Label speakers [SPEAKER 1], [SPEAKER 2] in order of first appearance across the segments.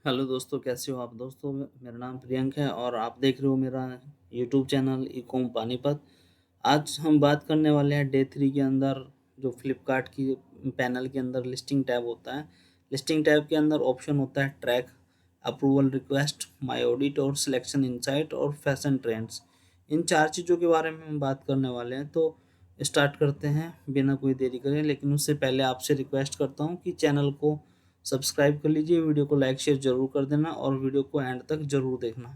[SPEAKER 1] Hello दोस्तों, कैसे हो आप दोस्तों? मेरा नाम प्रियंक है और आप देख रहे हो मेरा YouTube channel e com Panipat. आज हम बात करने वाले हैं डे 3 के अंदर जो फ्लिपकार्ट की पैनल के अंदर लिस्टिंग टैब होता है। लिस्टिंग टैब के अंदर ऑप्शन होता है track, approval request, my audit और सिलेक्शन इनसाइट और फैशन ट्रेंड्स। इन चार चीज़ों के बारे में हम बात करने वाले हैं, तो स्टार्ट करते हैं बिना कोई देरी करे। लेकिन उससे पहले आपसे रिक्वेस्ट करता हूँ कि चैनल को सब्सक्राइब कर लीजिए, वीडियो को लाइक शेयर जरूर कर देना और वीडियो को एंड तक जरूर देखना।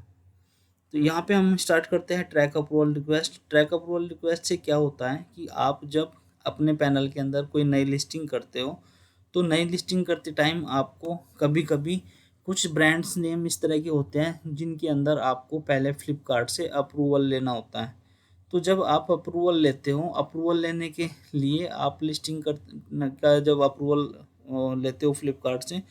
[SPEAKER 1] तो यहाँ पे हम स्टार्ट करते हैं track approval request. Track approval request से क्या होता है कि आप जब अपने पैनल के अंदर कोई नई लिस्टिंग करते हो, तो नई लिस्टिंग करते टाइम आपको कभी कभी कुछ ब्रांड्स नेम इस तरह के होते हैं जिनके अंदर आपको पहले फ्लिपकार्ट से अप्रूवल लेना होता है। तो जब आप अप्रूवल लेते हो, अप्रूवल लेने के लिए आप लिस्टिंग कर का जब अप्रूवल लेते हो फ्लिपकार्ट से,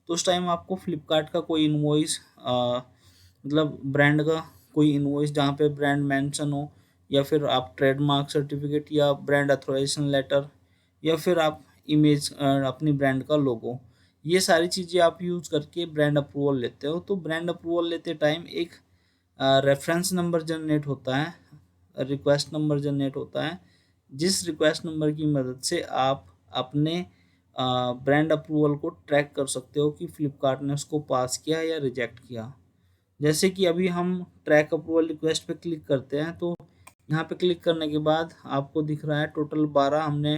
[SPEAKER 1] तो उस टाइम आपको फ्लिपकार्ट का कोई इनवॉइस, मतलब ब्रांड का कोई इनवॉइस जहाँ पे ब्रांड मेंशन हो, या फिर आप ट्रेडमार्क सर्टिफिकेट या ब्रांड अथोराइजेशन लेटर, या फिर आप इमेज अपनी ब्रांड का लोगो, ये सारी चीज़ें आप यूज़ करके ब्रांड अप्रूवल लेते हो। तो ब्रांड अप्रूवल लेते टाइम एक रेफरेंस नंबर जनरेट होता है, रिक्वेस्ट नंबर जनरेट होता है, जिस रिक्वेस्ट नंबर की मदद से आप अपने ब्रांड अप्रूवल को ट्रैक कर सकते हो कि फ्लिपकार्ट ने उसको पास किया या रिजेक्ट किया। जैसे कि अभी हम ट्रैक अप्रूवल रिक्वेस्ट पे क्लिक करते हैं, तो यहाँ पे क्लिक करने के बाद आपको दिख रहा है टोटल 12 हमने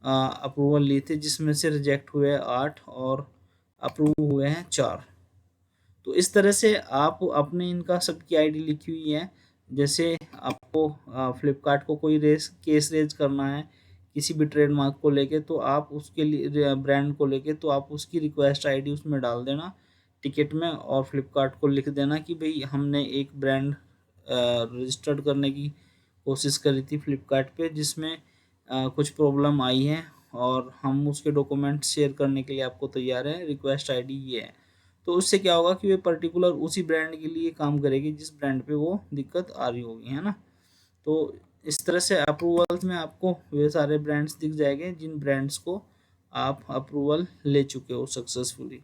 [SPEAKER 1] अप्रूवल लिए थे, जिसमें से रिजेक्ट हुए 8 और अप्रूव हुए हैं 4। तो इस तरह से आप अपने इनका सबकी आईडी लिखी हुई है। जैसे आपको फ्लिपकार्ट को कोई केस रेज करना है किसी भी ट्रेडमार्क को लेके, तो आप उसके लिए ब्रांड को लेके, तो आप उसकी रिक्वेस्ट आईडी उसमें डाल देना टिकट में, और फ्लिपकार्ट को लिख देना कि भाई हमने एक ब्रांड रजिस्टर्ड करने की कोशिश करी थी फ्लिपकार्ट पे, जिसमें कुछ प्रॉब्लम आई है और हम उसके डॉक्यूमेंट शेयर करने के लिए आपको तैयार है, रिक्वेस्ट आईडी ये है। तो उससे क्या होगा कि वे पर्टिकुलर उसी ब्रांड के लिए काम करेगी जिस ब्रांड पे वो दिक्कत आ रही होगी, है ना। तो इस तरह से अप्रूवल्स में आपको वे सारे ब्रांड्स दिख जाएंगे जिन ब्रांड्स को आप अप्रूवल ले चुके हो सक्सेसफुली।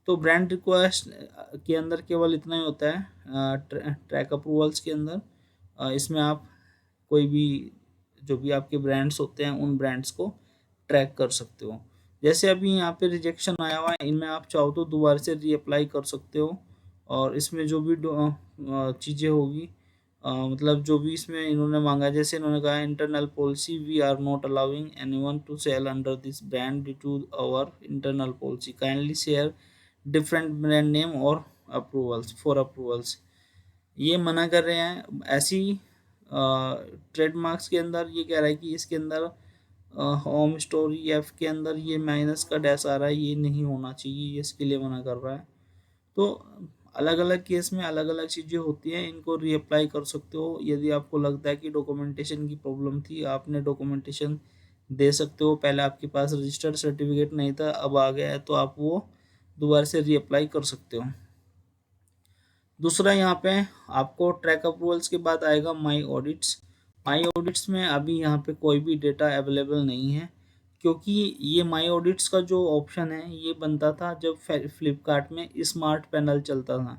[SPEAKER 1] तो ब्रांड रिक्वेस्ट के अंदर केवल इतना ही होता है, ट्रैक अप्रूवल्स के अंदर इसमें आप कोई भी जो भी आपके ब्रांड्स होते हैं उन ब्रांड्स को ट्रैक कर सकते हो। जैसे अभी यहाँ पे रिजेक्शन आया हुआ है, इनमें आप चाहो तो दोबारा से रीअप्लाई कर सकते हो। और इसमें जो भी चीज़ें होगी, मतलब जो भी इसमें इन्होंने मांगा, जैसे इन्होंने कहा internal policy, we are not allowing anyone to sell under this brand due to our internal policy, kindly share different brand name और अप्रूवल्स फॉर अप्रूवल्स। ये मना कर रहे हैं। ऐसी ट्रेडमार्क्स के अंदर ये कह रहा है कि इसके अंदर होम स्टोरी एफ के अंदर ये माइनस का डैश आ रहा है, ये नहीं होना चाहिए, ये इसके लिए मना कर रहा है। तो अलग अलग केस में अलग अलग चीज़ें होती हैं, इनको रीअप्लाई कर सकते हो। यदि आपको लगता है कि डॉक्यूमेंटेशन की प्रॉब्लम थी, आपने डॉक्यूमेंटेशन दे सकते हो। पहले आपके पास रजिस्टर्ड सर्टिफिकेट नहीं था, अब आ गया है, तो आप वो दोबारा से रीअप्लाई कर सकते हो। दूसरा यहाँ पे आपको ट्रैक अप्रूवल्स के बाद आएगा माई ऑडिट्स। माई ऑडिट्स में अभी यहाँ पे कोई भी डेटा अवेलेबल नहीं है, क्योंकि ये माई ऑडिट्स का जो ऑप्शन है ये बनता था जब फ्लिपकार्ट में स्मार्ट पैनल चलता था।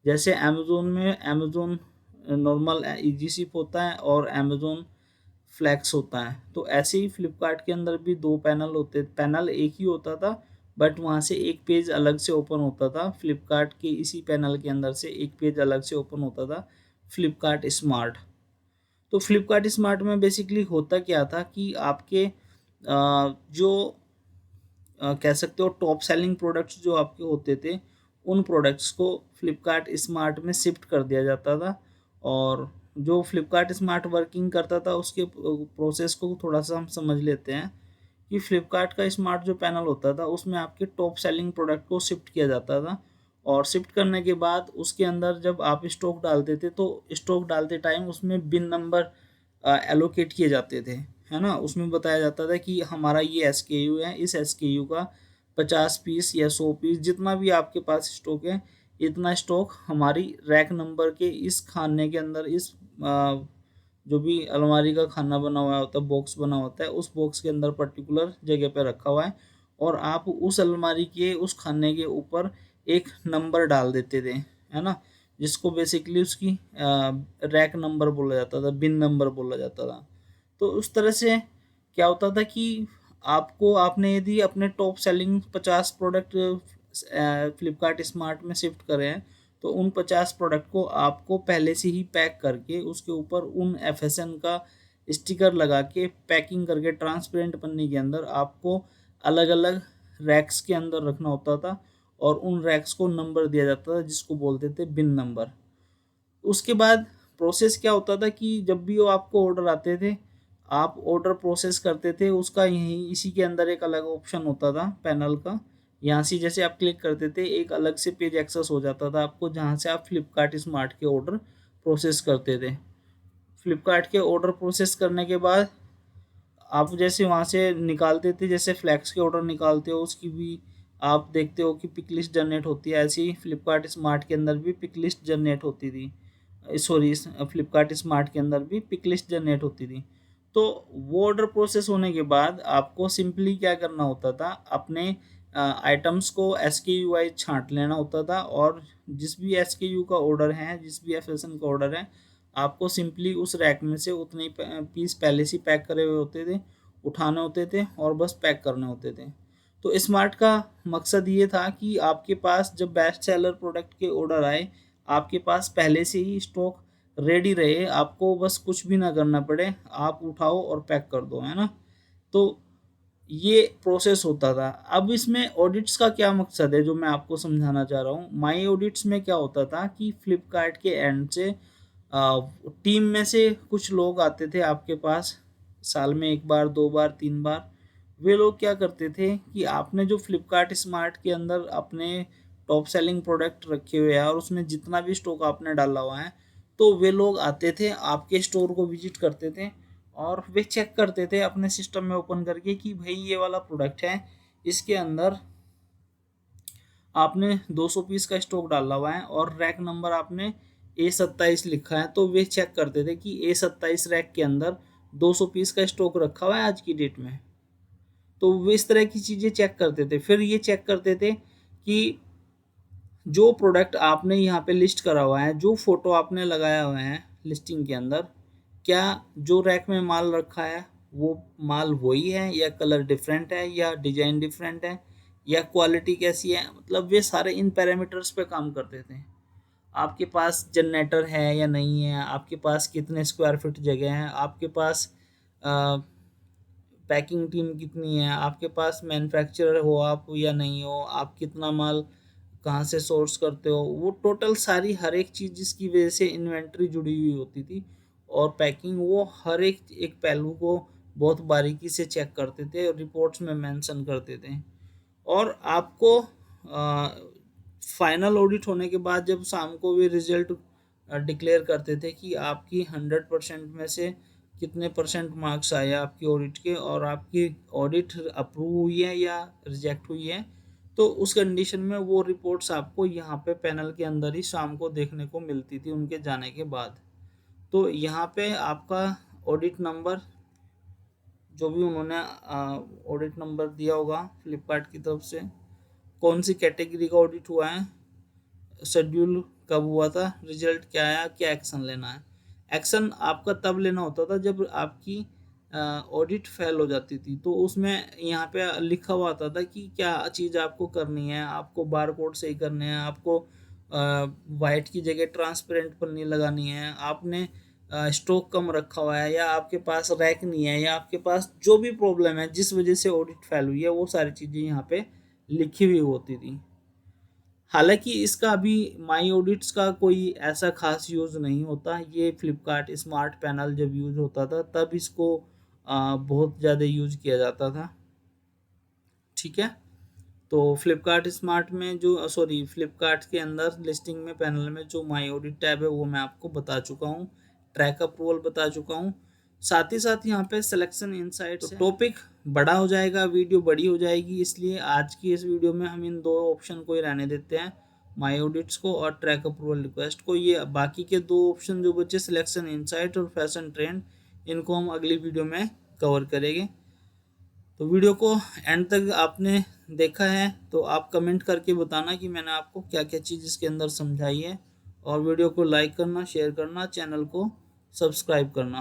[SPEAKER 1] जैसे अमेजोन में अमेजोन नॉर्मल इजी शिप होता है और अमेजोन फ्लैक्स होता है, तो ऐसे ही फ्लिपकार्ट के अंदर भी दो पैनल होते, पैनल एक ही होता था, बट वहाँ से एक पेज अलग से ओपन होता था। फ्लिपकार्ट के इसी पैनल के अंदर से एक पेज अलग से ओपन होता था, फ्लिपकार्ट स्मार्ट। तो फ्लिपकार्ट स्मार्ट में बेसिकली होता क्या था कि आपके जो कह सकते हो टॉप सेलिंग प्रोडक्ट्स जो आपके होते थे, उन प्रोडक्ट्स को फ्लिपकार्ट स्मार्ट में शिफ्ट कर दिया जाता था। और जो फ्लिपकार्ट स्मार्ट वर्किंग करता था उसके प्रोसेस को थोड़ा सा हम समझ लेते हैं कि फ्लिपकार्ट का स्मार्ट जो पैनल होता था उसमें आपके टॉप सेलिंग प्रोडक्ट को शिफ्ट किया जाता था। और शिफ्ट करने के बाद उसके अंदर जब आप स्टॉक डालते थे, तो स्टॉक डालते टाइम उसमें बिन नंबर एलोकेट किए जाते थे, है ना। उसमें बताया जाता था कि हमारा ये एसकेयू है, इस एसकेयू का 50 पीस या 100 पीस जितना भी आपके पास स्टॉक है, इतना स्टॉक हमारी रैक नंबर के इस खाने के अंदर, इस जो भी अलमारी का खाना बना हुआ होता है, बॉक्स बना होता है, उस बॉक्स के अंदर पर्टिकुलर जगह पे रखा हुआ है। और आप उस अलमारी के उस खाने के ऊपर एक नंबर डाल देते थे, है ना, जिसको बेसिकली उसकी रैक नंबर बोला जाता था, बिन नंबर बोला जाता था। तो उस तरह से क्या होता था कि आपने यदि अपने top selling 50 product Flipkart smart में शिफ्ट करे हैं, तो उन 50 प्रोडक्ट को आपको पहले से ही पैक करके उसके ऊपर उन एफएसएन का स्टिकर लगा के पैकिंग करके ट्रांसपेरेंट पन्नी के अंदर आपको अलग अलग रैक्स के अंदर रखना होता था, और उन रैक्स को नंबर दिया जाता था जिसको बोलते थे बिन नंबर। उसके बाद प्रोसेस क्या होता था कि जब भी वो आपको ऑर्डर आते थे, आप ऑर्डर प्रोसेस करते थे, उसका यहीं इसी के अंदर एक अलग ऑप्शन होता था पैनल का। यहाँ से जैसे आप क्लिक करते थे, एक अलग से पेज एक्सेस हो जाता था आपको, जहाँ से आप फ्लिपकार्ट स्मार्ट के ऑर्डर प्रोसेस करते थे। फ्लिपकार्ट के ऑर्डर प्रोसेस करने के बाद आप जैसे वहाँ से निकालते थे, जैसे फ्लैक्स के ऑर्डर निकालते हो उसकी भी आप देखते हो कि पिक लिस्ट जनरेट होती है, ऐसे ही फ्लिपकार्ट स्मार्ट के अंदर भी पिक लिस्ट जनरेट होती थी। सॉरी, फ्लिपकार्ट स्मार्ट के अंदर भी पिक लिस्ट जनरेट होती थी। तो वो ऑर्डर प्रोसेस होने के बाद आपको सिंपली क्या करना होता था, अपने आइटम्स को SKU वाइज छांट लेना होता था, और जिस भी SKU का ऑर्डर है, जिस भी FSN का ऑर्डर है, आपको सिंपली उस रैक में से उतने ही पीस पहले से पैक करे हुए होते थे, उठाने होते थे और बस पैक करने होते थे। तो स्मार्ट का मकसद ये था कि आपके पास जब बेस्ट सेलर प्रोडक्ट के ऑर्डर आए, आपके पास पहले से ही स्टॉक रेडी रहे, आपको बस कुछ भी ना करना पड़े, आप उठाओ और पैक कर दो, है ना। तो ये प्रोसेस होता था। अब इसमें ऑडिट्स का क्या मकसद है, जो मैं आपको समझाना चाह रहा हूँ। माई ऑडिट्स में क्या होता था कि फ्लिपकार्ट के एंड से टीम में से कुछ लोग आते थे आपके पास, साल में एक बार, दो बार, तीन बार। वे लोग क्या करते थे कि आपने जो फ्लिपकार्ट स्मार्ट के अंदर अपने टॉप सेलिंग प्रोडक्ट रखे हुए हैं और उसमें जितना भी स्टॉक आपने डाला हुआ है, तो वे लोग आते थे, आपके स्टोर को विजिट करते थे, और वे चेक करते थे अपने सिस्टम में ओपन करके कि भाई ये वाला प्रोडक्ट है, इसके अंदर आपने 200 पीस का स्टॉक डाला हुआ है और रैक नंबर आपने A27 लिखा है। तो वे चेक करते थे कि A27 रैक के अंदर 200 पीस का स्टॉक रखा हुआ है आज की डेट में। तो वे इस तरह की चीज़ें चेक करते थे। फिर ये चेक करते थे कि जो प्रोडक्ट आपने यहाँ पे लिस्ट करा हुआ है, जो फोटो आपने लगाया हुआ है लिस्टिंग के अंदर, क्या जो रैक में माल रखा है वो माल वही है, या कलर डिफरेंट है, या डिजाइन डिफरेंट है, या क्वालिटी कैसी है। मतलब वे सारे इन पैरामीटर्स पे काम करते थे। आपके पास जनरेटर है या नहीं है, आपके पास कितने स्क्वायर फीट जगह है, आपके पास पैकिंग टीम कितनी है, आपके पास मैन्युफैक्चरर हो आप या नहीं हो, आप कितना माल कहाँ से सोर्स करते हो, वो टोटल सारी हर एक चीज़ जिसकी वजह से इन्वेंट्री जुड़ी हुई होती थी और पैकिंग, वो हर एक एक पहलू को बहुत बारीकी से चेक करते थे और रिपोर्ट्स में मेंशन करते थे। और आपको फाइनल ऑडिट होने के बाद जब शाम को वे रिजल्ट डिक्लेयर करते थे कि आपकी 100% में से कितने परसेंट मार्क्स आए आपकी ऑडिट के, और आपकी ऑडिट अप्रूव हुई है या रिजेक्ट हुई है, तो उस कंडीशन में वो रिपोर्ट्स आपको यहाँ पे पैनल के अंदर ही शाम को देखने को मिलती थी उनके जाने के बाद। तो यहाँ पे आपका ऑडिट नंबर, जो भी उन्होंने ऑडिट नंबर दिया होगा फ्लिपकार्ट की तरफ से, कौन सी कैटेगरी का ऑडिट हुआ है, शेड्यूल कब हुआ था, रिजल्ट क्या आया, क्या एक्शन लेना है। एक्शन आपका तब लेना होता था जब आपकी ऑडिट फेल हो जाती थी, तो उसमें यहाँ पे लिखा हुआ आता था कि क्या चीज़ आपको करनी है। आपको बार कोड सही करने हैं, आपको वाइट की जगह ट्रांसपेरेंट पन्नी लगानी है, आपने स्टॉक कम रखा हुआ है, या आपके पास रैक नहीं है, या आपके पास जो भी प्रॉब्लम है जिस वजह से ऑडिट फेल हुई है, वो सारी चीज़ें यहाँ पे लिखी हुई होती थी। हालांकि इसका अभी माई ऑडिट्स का कोई ऐसा खास यूज़ नहीं होता। ये फ्लिपकार्ट स्मार्ट पैनल जब यूज़ होता था तब इसको बहुत ज़्यादा यूज़ किया जाता था। ठीक है। तो फ्लिपकार्ट स्मार्ट में जो फ्लिपकार्ट के अंदर लिस्टिंग में पैनल में जो माई ऑडिट टैब है वो मैं आपको बता चुका हूँ, ट्रैक अप्रूवल बता चुका हूँ। साथ ही साथ यहाँ पे सिलेक्शन इनसाइट्स तो टॉपिक बड़ा हो जाएगा, वीडियो बड़ी हो जाएगी, इसलिए आज की इस वीडियो में हम इन दो ऑप्शन को ही रहने देते हैं, माई ऑडिट्स को और ट्रैक अप्रूवल रिक्वेस्ट को। ये बाकी के दो ऑप्शन जो बचे, सिलेक्शन इनसाइट और फैशन ट्रेंड, इनको हम अगली वीडियो में कवर करेंगे। तो वीडियो को एंड तक आपने देखा है तो आप कमेंट करके बताना कि मैंने आपको क्या क्या चीज़ इसके अंदर समझाई है, और वीडियो को लाइक करना, शेयर करना, चैनल को सब्सक्राइब करना।